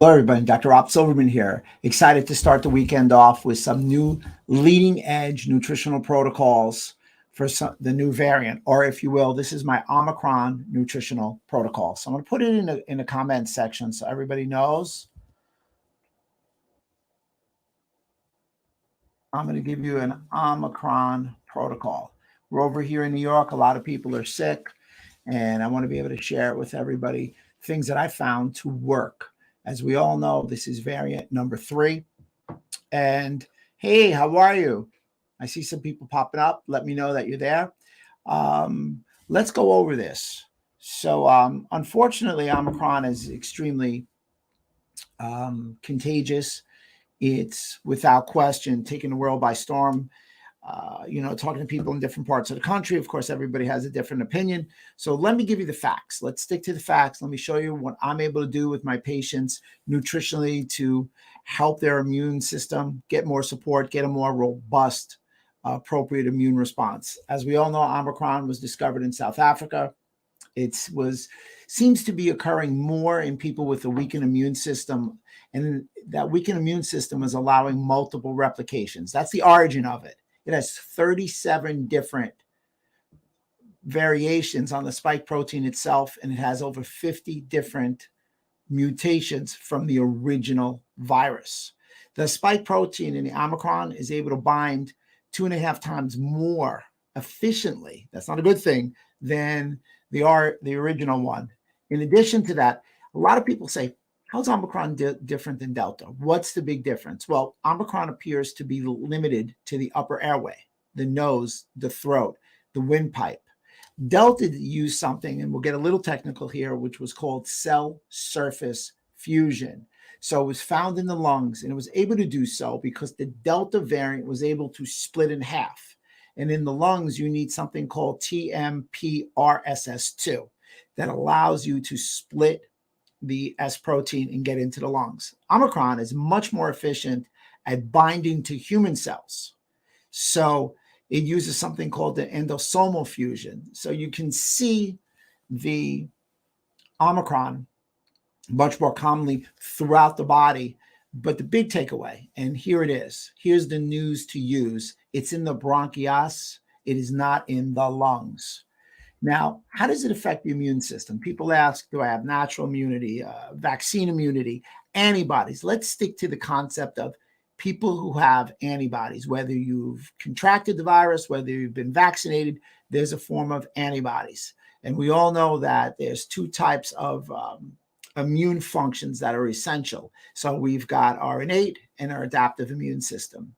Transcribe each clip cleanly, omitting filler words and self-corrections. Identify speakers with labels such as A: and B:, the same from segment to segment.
A: Hello, everybody. Dr. Rob Silverman here. Excited to start the weekend off with some new leading edge nutritional protocols for the new variant, or if you will, this is my Omicron nutritional protocol. So I'm going to put it in a comment section so everybody knows. I'm going to give you an Omicron protocol. We're over here in New York. A lot of people are sick, and I want to be able to share it with everybody, things that I found to work. As we all know, this is variant number 3. And hey, how are you? I see some people popping up. Let me know that you're there. Let's go over this. So unfortunately, Omicron is extremely contagious. It's without question taking the world by storm. Talking to people in different parts of the country. Of course, everybody has a different opinion. So let me give you the facts. Let's stick to the facts. Let me show you what I'm able to do with my patients nutritionally to help their immune system get more support, get a more robust, appropriate immune response. As we all know, Omicron was discovered in South Africa. It seems to be occurring more in people with a weakened immune system, and that weakened immune system is allowing multiple replications. That's the origin of it. It has 37 different variations on the spike protein itself, and it has over 50 different mutations from the original virus. The spike protein in the Omicron is able to bind 2.5 times more efficiently. That's not a good thing than the original one. In addition to that, a lot of people say, how's Omicron different than Delta? What's the big difference? Well, Omicron appears to be limited to the upper airway, the nose, the throat, the windpipe. Delta used something, and we'll get a little technical here, which was called cell surface fusion. So it was found in the lungs, and it was able to do so because the Delta variant was able to split in half. And in the lungs, you need something called TMPRSS2 that allows you to split the S protein and get into the lungs. Omicron is much more efficient at binding to human cells. So it uses something called the endosomal fusion. So you can see the Omicron much more commonly throughout the body. But the big takeaway, and here it is, here's the news to use. It's in the bronchus. It is not in the lungs. Now, how does it affect the immune system? People ask, do I have natural immunity, vaccine immunity, antibodies? Let's stick to the concept of people who have antibodies, whether you've contracted the virus, whether you've been vaccinated, there's a form of antibodies. And we all know that there's 2 types of immune functions that are essential. So we've got our innate and our adaptive immune system.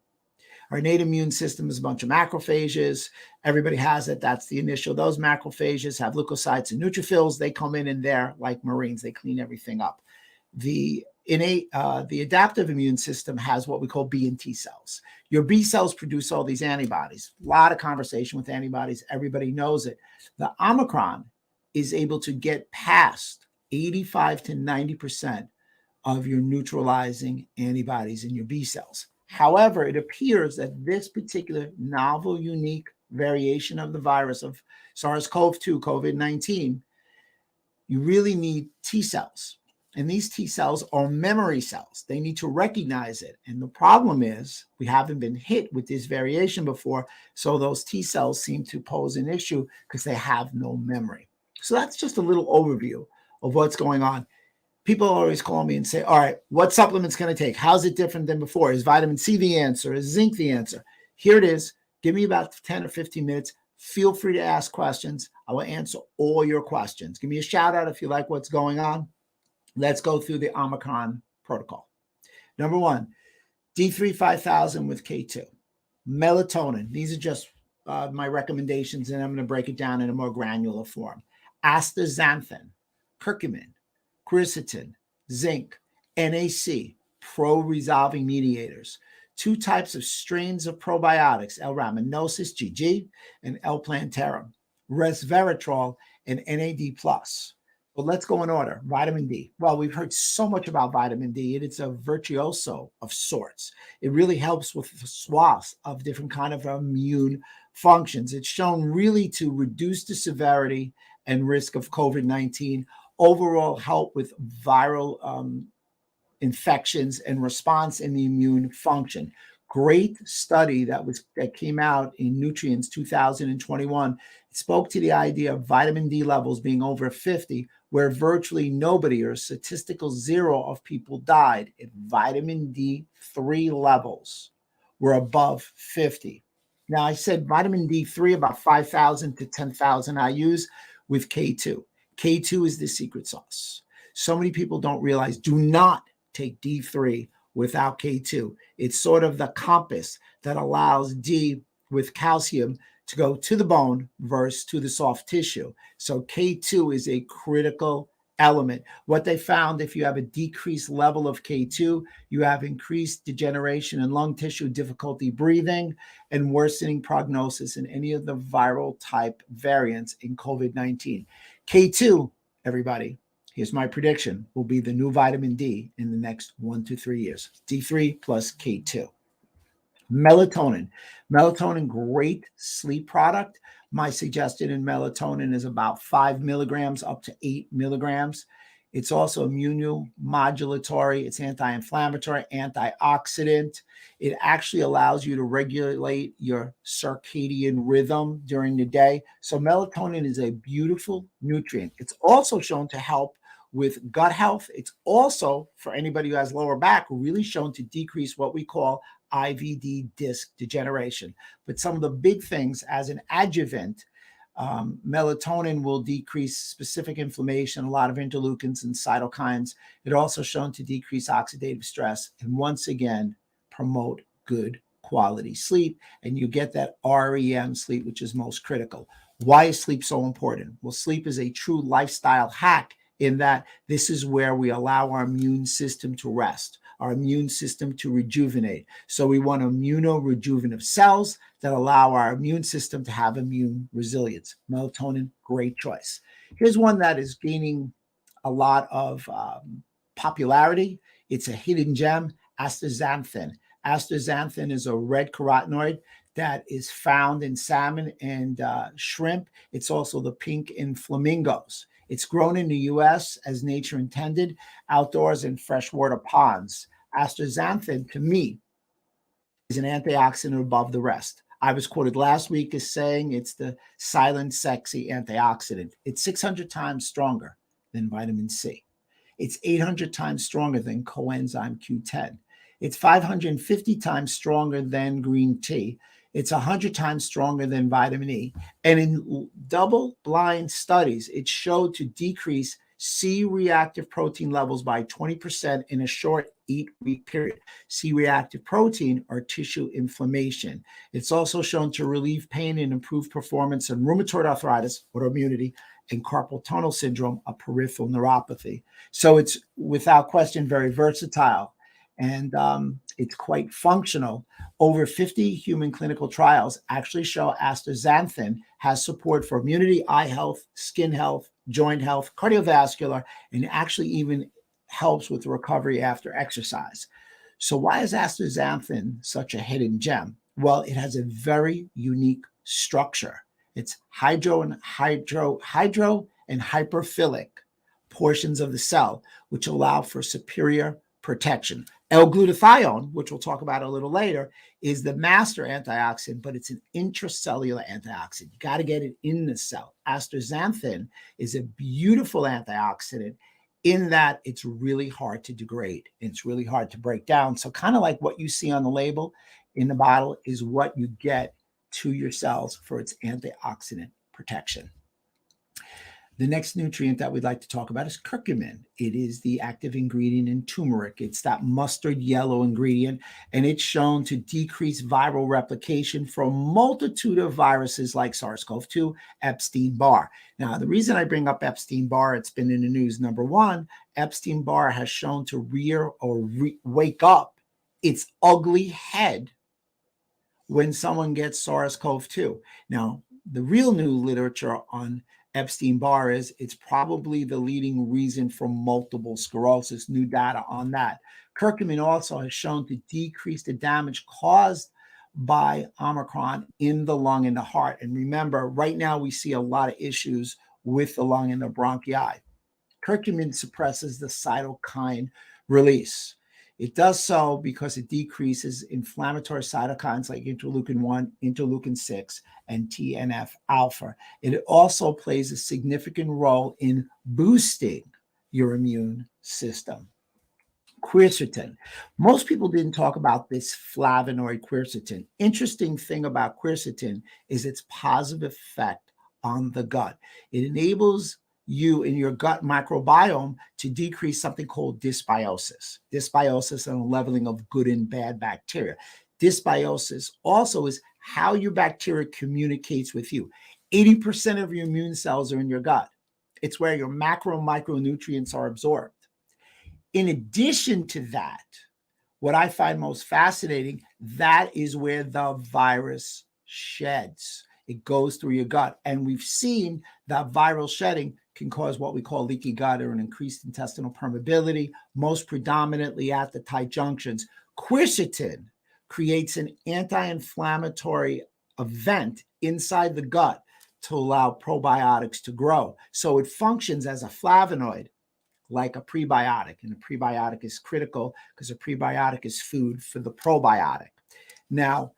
A: Our innate immune system is a bunch of macrophages. Everybody has it. That's the initial. Those macrophages have leukocytes and neutrophils. They come in and they're like Marines. They clean everything up. The adaptive immune system has what we call B and T cells. Your B cells produce all these antibodies. A lot of conversation with antibodies. Everybody knows it. The Omicron is able to get past 85 to 90% of your neutralizing antibodies in your B cells. However, it appears that this particular novel, unique variation of the virus of SARS-CoV-2, COVID-19, you really need T cells. And these T cells are memory cells. They need to recognize it. And the problem is we haven't been hit with this variation before, so those T cells seem to pose an issue because they have no memory. So that's just a little overview of what's going on. People always call me and say, all right, what supplements can I take? How's it different than before? Is vitamin C the answer? Is zinc the answer? Here it is. Give me about 10 or 15 minutes. Feel free to ask questions. I will answer all your questions. Give me a shout out if you like what's going on. Let's go through the Omicron protocol. Number 1, D3 5000 with K2. Melatonin. These are just my recommendations, and I'm going to break it down in a more granular form. Astaxanthin, curcumin, quercetin, zinc, NAC, Proresolving mediators. 2 types of strains of probiotics, L-rhamnosus, GG, and L-plantarum, resveratrol, and NAD+. But let's go in order. Vitamin D. Well, we've heard so much about vitamin D. It's a virtuoso of sorts. It really helps with the swaths of different kind of immune functions. It's shown really to reduce the severity and risk of COVID-19, overall help with viral infections and response in the immune function. Great study that came out in Nutrients 2021. It spoke to the idea of vitamin D levels being over 50, where virtually nobody or statistical zero of people died if vitamin D3 levels were above 50. Now, I said vitamin D3 about 5,000 to 10,000 IUs with K2. K2 is the secret sauce. So many people don't realize, do not take D3 without K2. It's sort of the compass that allows D with calcium to go to the bone versus to the soft tissue. So K2 is a critical element. What they found, if you have a decreased level of K2, you have increased degeneration in lung tissue, difficulty breathing, and worsening prognosis in any of the viral type variants in COVID-19. K2, everybody, here's my prediction, will be the new vitamin D in the next 1 to 3 years. D3 plus K2. Melatonin. Melatonin, great sleep product. My suggestion in melatonin is about 5 milligrams up to 8 milligrams. It's also immunomodulatory. It's anti-inflammatory, antioxidant. It actually allows you to regulate your circadian rhythm during the day. So melatonin is a beautiful nutrient. It's also shown to help with gut health. It's also, for anybody who has lower back, really shown to decrease what we call IVD disc degeneration. But some of the big things as an adjuvant, melatonin will decrease specific inflammation, a lot of interleukins and cytokines. It also shown to decrease oxidative stress and once again promote good quality sleep. And you get that REM sleep, which is most critical. Why is sleep so important? Well, sleep is a true lifestyle hack in that this is where we allow our immune system to rest, our immune system to rejuvenate. So we want immunorejuvenative cells that allow our immune system to have immune resilience. Melatonin, great choice. Here's one that is gaining a lot of popularity. It's a hidden gem, astaxanthin. Astaxanthin is a red carotenoid that is found in salmon and shrimp. It's also the pink in flamingos. It's grown in the U.S. as nature intended, outdoors in freshwater ponds. Astaxanthin, to me, is an antioxidant above the rest. I was quoted last week as saying it's the silent, sexy antioxidant. It's 600 times stronger than vitamin C. It's 800 times stronger than coenzyme Q10. It's 550 times stronger than green tea. It's 100 times stronger than vitamin E. And in double-blind studies, it showed to decrease C-reactive protein levels by 20% in a short 8-week period. C-reactive protein or tissue inflammation. It's also shown to relieve pain and improve performance in rheumatoid arthritis, autoimmunity, and carpal tunnel syndrome, a peripheral neuropathy. So it's without question very versatile. And it's quite functional. Over 50 human clinical trials actually show astaxanthin has support for immunity, eye health, skin health, joint health, cardiovascular, and actually even helps with recovery after exercise. So why is astaxanthin such a hidden gem? Well, it has a very unique structure. It's hydro and hyperphilic portions of the cell, which allow for superior protection. L-glutathione, which we'll talk about a little later, is the master antioxidant, but it's an intracellular antioxidant. You got to get it in the cell. Astaxanthin is a beautiful antioxidant in that it's really hard to degrade. It's really hard to break down. So kind of like what you see on the label in the bottle is what you get to your cells for its antioxidant protection. The next nutrient that we'd like to talk about is curcumin. It is the active ingredient in turmeric. It's that mustard yellow ingredient, and it's shown to decrease viral replication for a multitude of viruses like SARS-CoV-2, Epstein-Barr. Now, the reason I bring up Epstein-Barr, it's been in the news. Number one, Epstein-Barr has shown to wake up its ugly head when someone gets SARS-CoV-2. Now, the real new literature on Epstein-Barr is it's probably the leading reason for multiple sclerosis, new data on that. Curcumin also has shown to decrease the damage caused by Omicron in the lung and the heart. And remember, right now we see a lot of issues with the lung and the bronchi. Curcumin suppresses the cytokine release. It does so because it decreases inflammatory cytokines like interleukin 1, interleukin 6, and TNF alpha. It also plays a significant role in boosting your immune system. Quercetin. Most people didn't talk about this flavonoid quercetin. Interesting thing about quercetin is its positive effect on the gut. It enables you in your gut microbiome to decrease something called dysbiosis. Dysbiosis and a leveling of good and bad bacteria. Dysbiosis also is how your bacteria communicates with you. 80% of your immune cells are in your gut. It's where your macro and micronutrients are absorbed. In addition to that, what I find most fascinating, that is where the virus sheds. It goes through your gut. And we've seen that viral shedding can cause what we call leaky gut or an increased intestinal permeability, most predominantly at the tight junctions. Quercetin creates an anti-inflammatory event inside the gut to allow probiotics to grow. So it functions as a flavonoid, like a prebiotic, and a prebiotic is critical because a prebiotic is food for the probiotic. Now,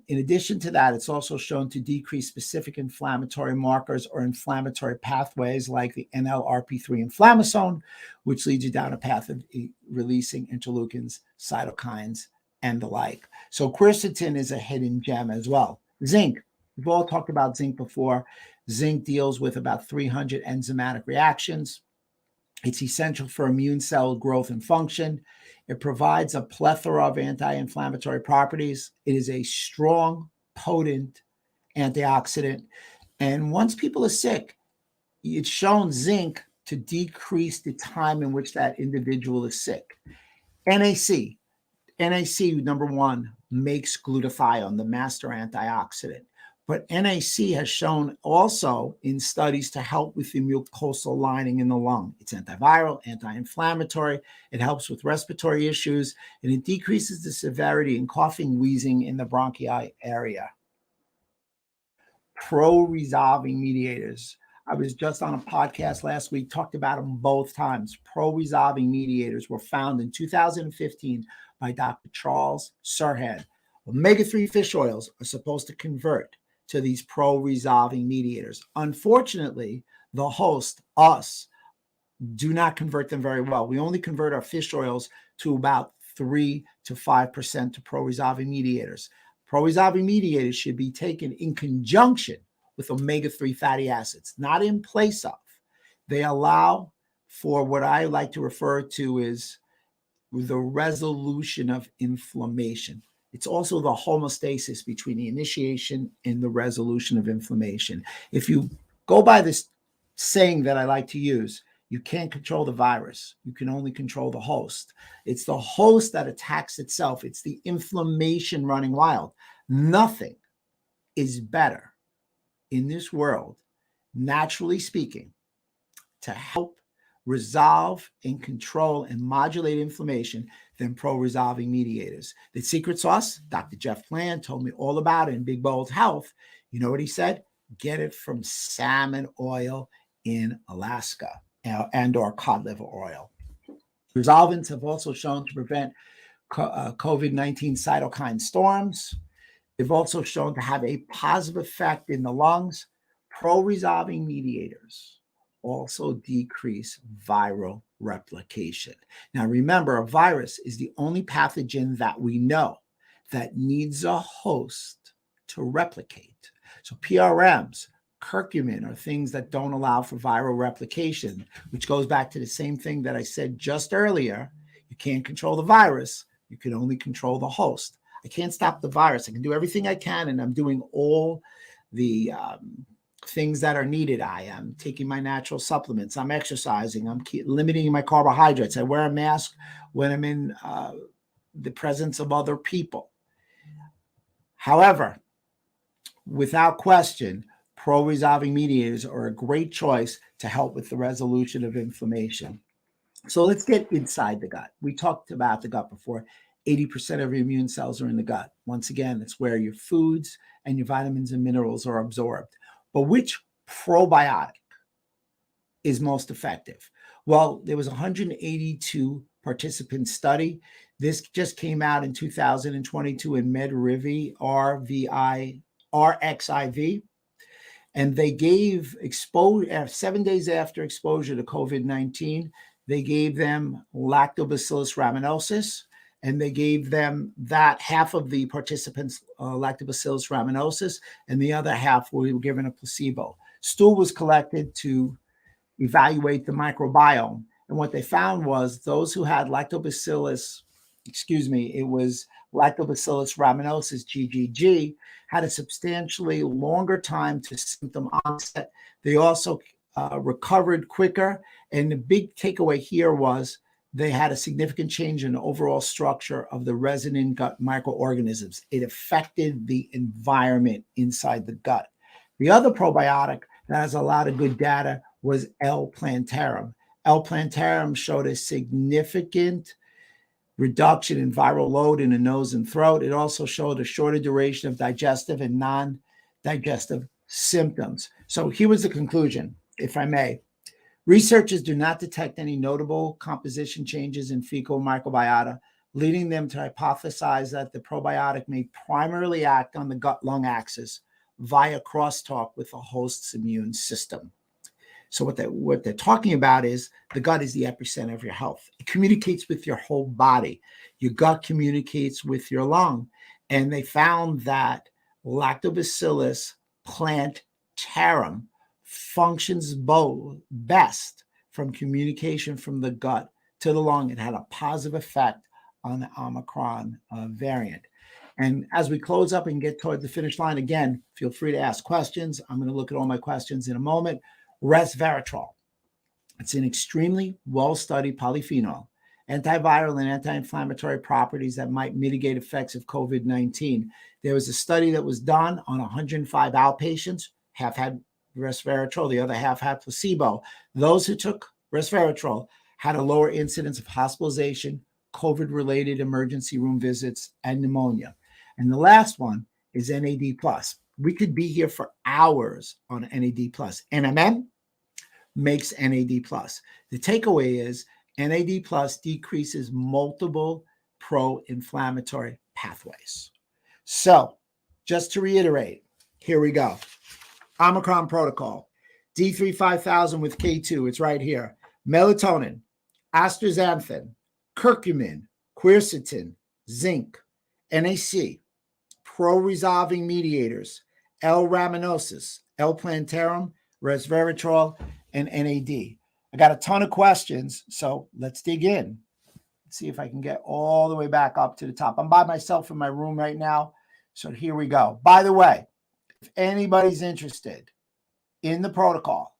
A: in addition to that, it's also shown to decrease specific inflammatory markers or inflammatory pathways like the NLRP3 inflammasome, which leads you down a path of releasing interleukins, cytokines, and the like. So quercetin is a hidden gem as well. Zinc. We've all talked about zinc before. Zinc deals with about 300 enzymatic reactions. It's essential for immune cell growth and function. It provides a plethora of anti-inflammatory properties. It is a strong, potent antioxidant. And once people are sick, it's shown zinc to decrease the time in which that individual is sick. NAC. NAC, number one, makes glutathione, the master antioxidant. But NAC has shown also in studies to help with the mucosal lining in the lung. It's antiviral, anti-inflammatory. It helps with respiratory issues, and it decreases the severity in coughing, wheezing in the bronchi area. Pro-resolving mediators. I was just on a podcast last week, talked about them both times. Pro-resolving mediators were found in 2015 by Dr. Charles Sirhan. Omega-3 fish oils are supposed to convert to these pro-resolving mediators. Unfortunately, the host, us, do not convert them very well. We only convert our fish oils to about 3 to 5% to pro-resolving mediators. Pro-resolving mediators should be taken in conjunction with omega-3 fatty acids, not in place of. They allow for what I like to refer to as the resolution of inflammation. It's also the homeostasis between the initiation and the resolution of inflammation. If you go by this saying that I like to use, you can't control the virus. You can only control the host. It's the host that attacks itself. It's the inflammation running wild. Nothing is better in this world, naturally speaking, to help resolve and control and modulate inflammation than pro-resolving mediators. The secret sauce, Dr. Jeff Bland told me all about it in Big Bold Health. You know what he said? Get it from salmon oil in Alaska and or cod liver oil. Resolvents have also shown to prevent COVID-19 cytokine storms. They've also shown to have a positive effect in the lungs. Pro-resolving mediators also decrease viral replication. Now, remember, a virus is the only pathogen that we know that needs a host to replicate. So PRMs, curcumin, are things that don't allow for viral replication, which goes back to the same thing that I said just earlier. You can't control the virus. You can only control the host. I can't stop the virus. I can do everything I can, and I'm doing all the things that are needed. I am taking my natural supplements. I'm exercising. I'm limiting my carbohydrates. I wear a mask when I'm in the presence of other people. However, without question, pro-resolving mediators are a great choice to help with the resolution of inflammation. So let's get inside the gut. We talked about the gut before. 80% of your immune cells are in the gut. Once again, it's where your foods and your vitamins and minerals are absorbed. But which probiotic is most effective? Well, there was 182 participant study. This just came out in 2022 in MedRxiv, RXIV. And they gave 7 days after exposure to COVID-19, they gave them Lactobacillus rhamnosus, and they gave them that half of the participants Lactobacillus rhamnosus, and the other half were given a placebo. Stool was collected to evaluate the microbiome. And what they found was those who had Lactobacillus rhamnosus, GGG, had a substantially longer time to symptom onset. They also recovered quicker. And the big takeaway here was they had a significant change in the overall structure of the resident gut microorganisms. It affected the environment inside the gut. The other probiotic that has a lot of good data was L-plantarum. L-plantarum showed a significant reduction in viral load in the nose and throat. It also showed a shorter duration of digestive and non-digestive symptoms. So here was the conclusion, if I may. Researchers do not detect any notable composition changes in fecal microbiota, leading them to hypothesize that the probiotic may primarily act on the gut-lung axis via crosstalk with the host's immune system. So what they're talking about is the gut is the epicenter of your health. It communicates with your whole body. Your gut communicates with your lung. And they found that Lactobacillus plantarum functions best from communication from the gut to the lung. It had a positive effect on the Omicron variant. And as we close up and get toward the finish line, again, feel free to ask questions. I'm going to look at all my questions in a moment. Resveratrol. It's an extremely well-studied polyphenol, antiviral and anti-inflammatory properties that might mitigate effects of COVID-19. There was a study that was done on 105 outpatients, half had resveratrol, the other half had placebo. Those who took resveratrol had a lower incidence of hospitalization, COVID-related emergency room visits, and pneumonia. And the last one is NAD+. We could be here for hours on NAD+. NMN makes NAD+. The takeaway is NAD+ decreases multiple pro-inflammatory pathways. So just to reiterate, here we go. Omicron protocol, D3 5000 with K2, it's right here. Melatonin, astaxanthin, curcumin, quercetin, zinc, NAC, Proresolving mediators, L-rhamnosus, L-plantarum, resveratrol, and NAD. I got a ton of questions, so let's dig in. Let's see if I can get all the way back up to the top. I'm by myself in my room right now, so here we go. By the way, if anybody's interested in the protocol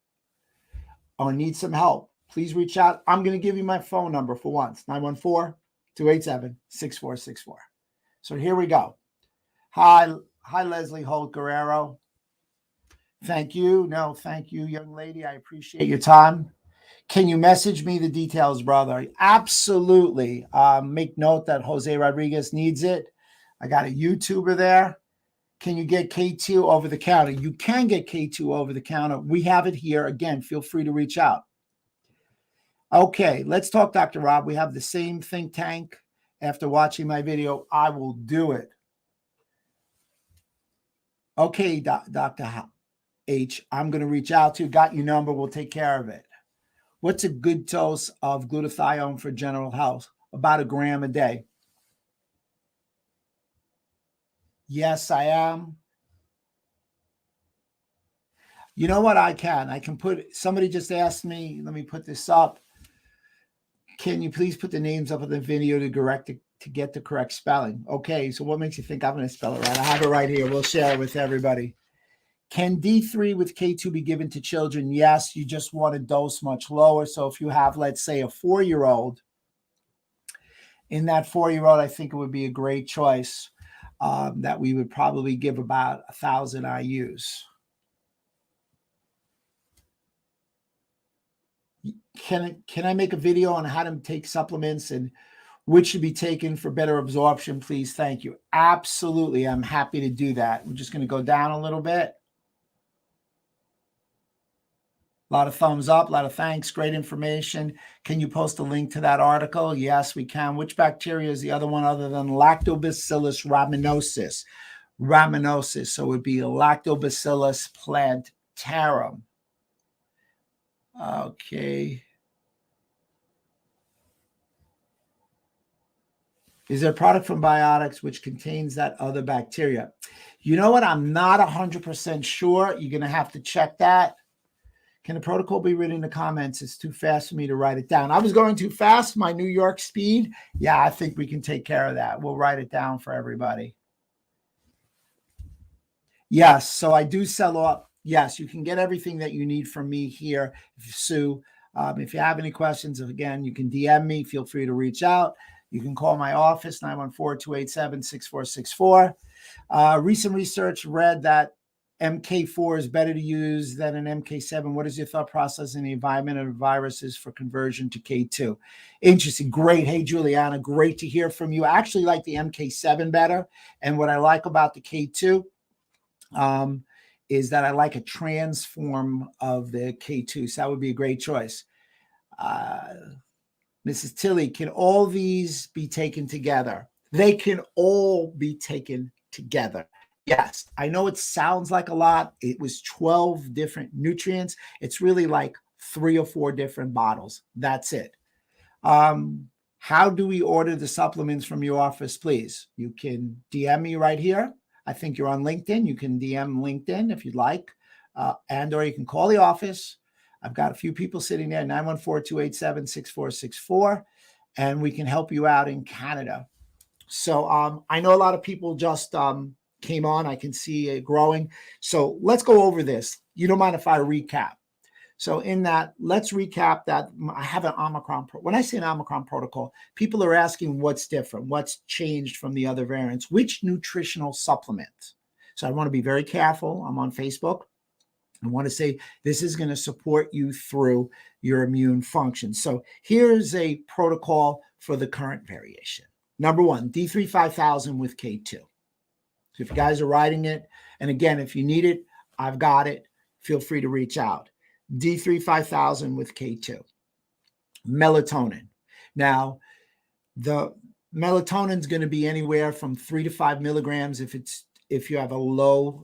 A: or needs some help, please reach out. I'm going to give you my phone number for once, 914-287-6464. So here we go. Hi, Leslie Holt Guerrero. Thank you. No, thank you, young lady. I appreciate your time. Can you message me the details, brother? Absolutely. Make note that Jose Rodriguez needs it. I got a YouTuber there. Can you get K2 over the counter? You can get K2 over the counter. We have it here. Again, feel free to reach out. Okay, let's talk, Dr. Rob. We have the same think tank. After watching my video, I will do it. Okay, Dr. H, I'm going to reach out to you. Got your number. We'll take care of it. What's a good dose of glutathione for general health? About 1 gram a day. Yes, I am. You know what? I can put, somebody just asked me, let me put this up. Can you please put the names up of the video to get the correct spelling? Okay, so what makes you think I'm going to spell it right? I have it right here. We'll share it with everybody. Can D3 with K2 be given to children? Yes, you just want a dose much lower. So if you have, let's say, a 4-year-old, in that 4-year-old, I think it would be a great choice that we would probably give about 1,000 IUs. Can I make a video on how to take supplements and which should be taken for better absorption, please? Thank you. Absolutely. I'm happy to do that. We're just going to go down a little bit. A lot of thumbs up, a lot of thanks, great information. Can you post a link to that article? Yes, we can. Which bacteria is the other one other than Lactobacillus rhamnosus? Rhamnosus, so it would be Lactobacillus plantarum. Okay. Is there a product from Probiotics which contains that other bacteria? You know what? I'm not 100% sure. You're going to have to check that. Can the protocol be written in the comments? It's too fast for me to write it down. I was going too fast, my New York speed. Yeah, I think we can take care of that. We'll write it down for everybody. Yes, so I do sell off. Yes, you can get everything that you need from me here, Sue. If you have any questions, again, you can DM me. Feel free to reach out. You can call my office, 914-287-6464. Recent research read that MK4 is better to use than an MK7. What is your thought process in the environment of viruses for conversion to K2? Interesting. Great. Hey, Juliana, great to hear from you. I actually like the MK7 better. And what I like about the K2 is that I like a transform of the K2. So that would be a great choice. Mrs. Tilly, can all these be taken together? They can all be taken together. Yes, I know it sounds like a lot. It was 12 different nutrients. It's really like 3 or 4 different bottles. That's it. How do we order the supplements from your office, please? You can DM me right here. I think you're on LinkedIn. You can DM LinkedIn if you'd like, and or you can call the office. I've got a few people sitting there, 914-287-6464, and we can help you out in Canada. So I know a lot of people just came on. I can see it growing. So let's go over this. You don't mind if I recap? So in that, let's recap that. I have an Omicron. When I say an Omicron protocol, people are asking what's different, what's changed from the other variants, which nutritional supplement. So I want to be very careful. I'm on Facebook. I want to say this is going to support you through your immune function. So here's a protocol for the current variation. Number 1, D3 5000 with K2. So if you guys are writing it, and again, if you need it, I've got it. Feel free to reach out. D3 5000 with K2. Melatonin. Now, the melatonin is going to be anywhere from 3 to 5 milligrams. If you have a low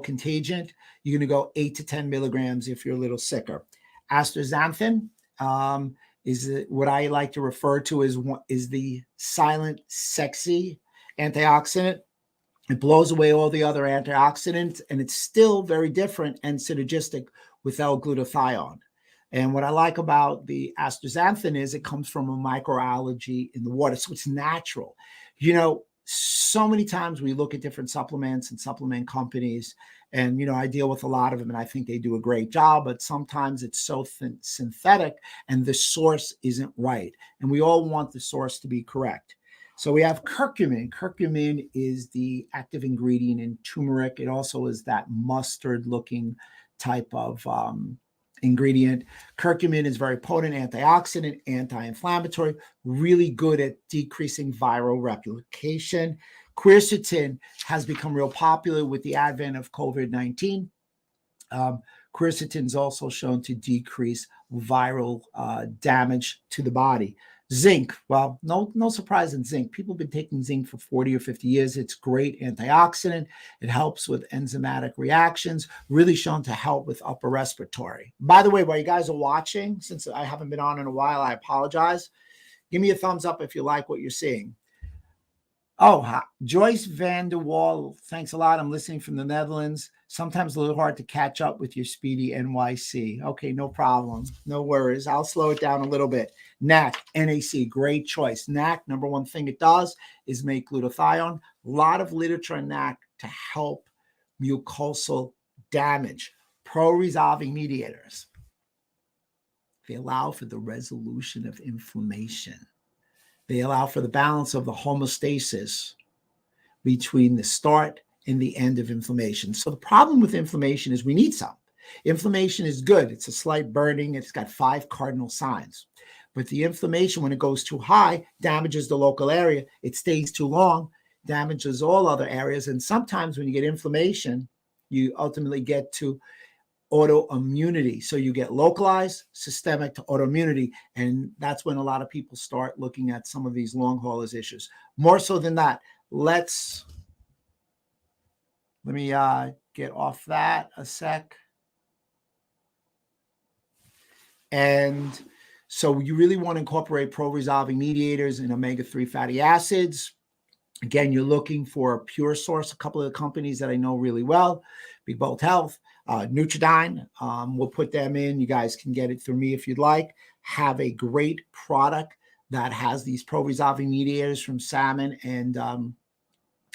A: contagion, you're going to go 8 to 10 milligrams if you're a little sicker. Astaxanthin is what I like to refer to as the silent, sexy antioxidant. It blows away all the other antioxidants, and it's still very different and synergistic with L-glutathione. And what I like about the astaxanthin is it comes from a microalgae in the water, so it's natural. You know, so many times we look at different supplements and supplement companies, and, you know, I deal with a lot of them, and I think they do a great job, but sometimes it's so synthetic and the source isn't right. And we all want the source to be correct. So we have curcumin. Curcumin is the active ingredient in turmeric. It also is that mustard-looking type of ingredient. Curcumin is very potent antioxidant, anti-inflammatory, really good at decreasing viral replication. Quercetin has become real popular with the advent of COVID-19. Quercetin is also shown to decrease viral damage to the body. Zinc, well, no surprise in zinc. People have been taking zinc for 40 or 50 years. It's great antioxidant. It helps with enzymatic reactions, really shown to help with upper respiratory. By the way, while you guys are watching, since I haven't been on in a while, I apologize. Give me a thumbs up if you like what you're seeing. Oh, Joyce van der Wal, thanks a lot. I'm listening from the Netherlands. Sometimes a little hard to catch up with your speedy NYC. Okay, no problem. No worries. I'll slow it down a little bit. NAC, NAC, great choice. NAC, number one thing it does is make glutathione. A lot of literature on NAC to help mucosal damage. Proresolving mediators. They allow for the resolution of inflammation. They allow for the balance of the homeostasis between the start and the end of inflammation. So the problem with inflammation is we need some. Inflammation is good. It's a slight burning. It's got 5 cardinal signs. But the inflammation, when it goes too high, damages the local area. It stays too long, damages all other areas. And sometimes when you get inflammation, you ultimately get to autoimmunity. So you get localized, systemic to autoimmunity. And that's when a lot of people start looking at some of these long haulers issues. More so than that, let me get off that a sec. And so you really want to incorporate pro-resolving mediators and omega-3 fatty acids. Again, you're looking for a pure source. A couple of the companies that I know really well, Big Bold Health, Nutritional, we'll put them in. You guys can get it through me if you'd like. Have a great product that has these pro-resolving mediators from salmon and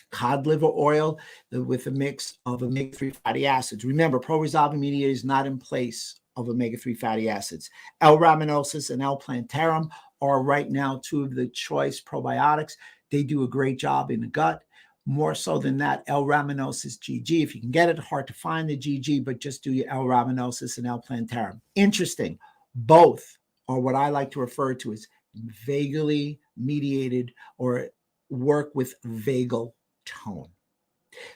A: cod liver oil with a mix of omega-3 fatty acids. Remember, pro-resolving mediator is not in place of omega-3 fatty acids. L-raminosis and L-plantarum are right now two of the choice probiotics. They do a great job in the gut. More so than that, L-raminosis GG. If you can get it, hard to find the GG, but just do your L-raminosis and L-plantarum. Interesting. Both are what I like to refer to as vaguely mediated or work with vagal tone.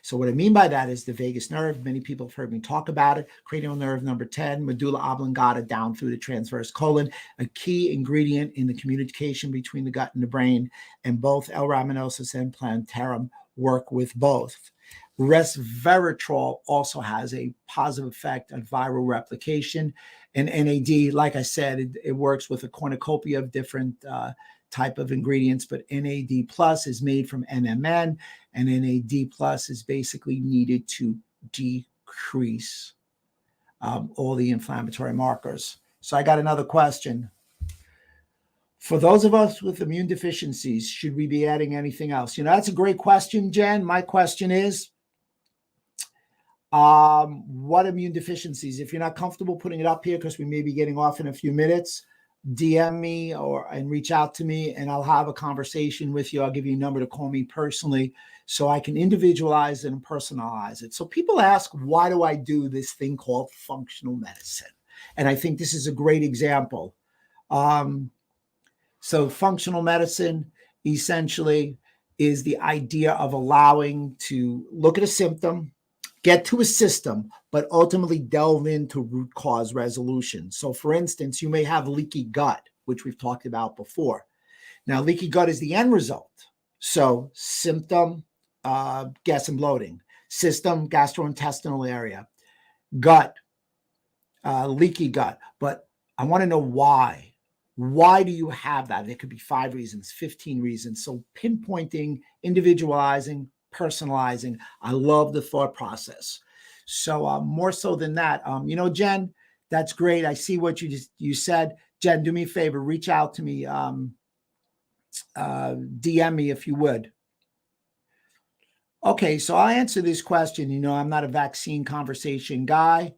A: So what I mean by that is the vagus nerve. Many people have heard me talk about it. Cranial nerve number 10, medulla oblongata down through the transverse colon, a key ingredient in the communication between the gut and the brain. And both L-raminosis and plantarum work with both. Resveratrol also has a positive effect on viral replication. And NAD, like I said, it works with a cornucopia of different type of ingredients, but NAD plus is made from NMN, and NAD plus is basically needed to decrease all the inflammatory markers. So I got another question. For those of us with immune deficiencies, should we be adding anything else? You know, that's a great question, Jen. My question is, what immune deficiencies? If you're not comfortable putting it up here, because we may be getting off in a few minutes, DM me and reach out to me, and I'll have a conversation with you. I'll give you a number to call me personally so I can individualize and personalize it. So people ask, why do I do this thing called functional medicine? And I think this is a great example. So functional medicine essentially is the idea of allowing to look at a symptom, get to a system, but ultimately delve into root cause resolution. So for instance, you may have leaky gut, which we've talked about before. Now, leaky gut is the end result. So symptom, gas and bloating, system, gastrointestinal area, gut, leaky gut. But I want to know why. Why do you have that? There could be 5 reasons, 15 reasons. So pinpointing, individualizing, personalizing. I love the thought process. So more so than that, you know, Jen, that's great. I see what you said. Jen, do me a favor, reach out to me, DM me if you would. Okay, so I'll answer this question. You know, I'm not a vaccine conversation guy.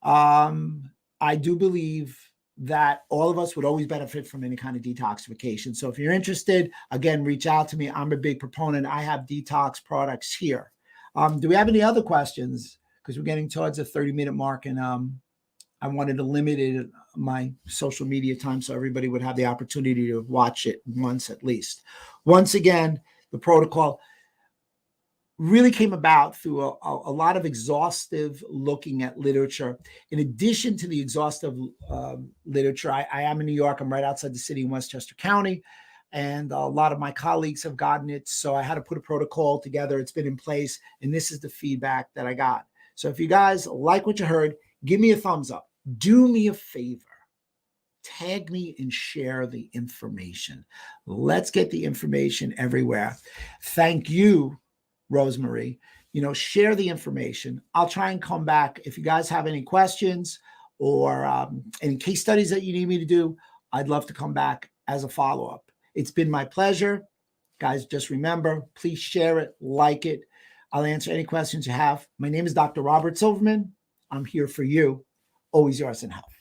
A: I do believe that all of us would always benefit from any kind of detoxification. So if you're interested, again, reach out to me. I'm a big proponent. I have detox products here. Do we have any other questions? Because we're getting towards the 30-minute mark, and I wanted to limit my social media time so everybody would have the opportunity to watch it once at least. Once again, the protocol really came about through a lot of exhaustive looking at literature. In addition to the exhaustive literature, I am in New York. I'm right outside the city in Westchester County, and a lot of my colleagues have gotten it. So I had to put a protocol together. It's been in place, and this is the feedback that I got. So if you guys like what you heard, give me a thumbs up. Do me a favor. Tag me and share the information. Let's get the information everywhere. Thank you, Rosemary. You know, share the information. I'll try and come back. If you guys have any questions or any case studies that you need me to do, I'd love to come back as a follow-up. It's been my pleasure. Guys, just remember, please share it, like it. I'll answer any questions you have. My name is Dr. Robert Silverman. I'm here for you. Always yours in health.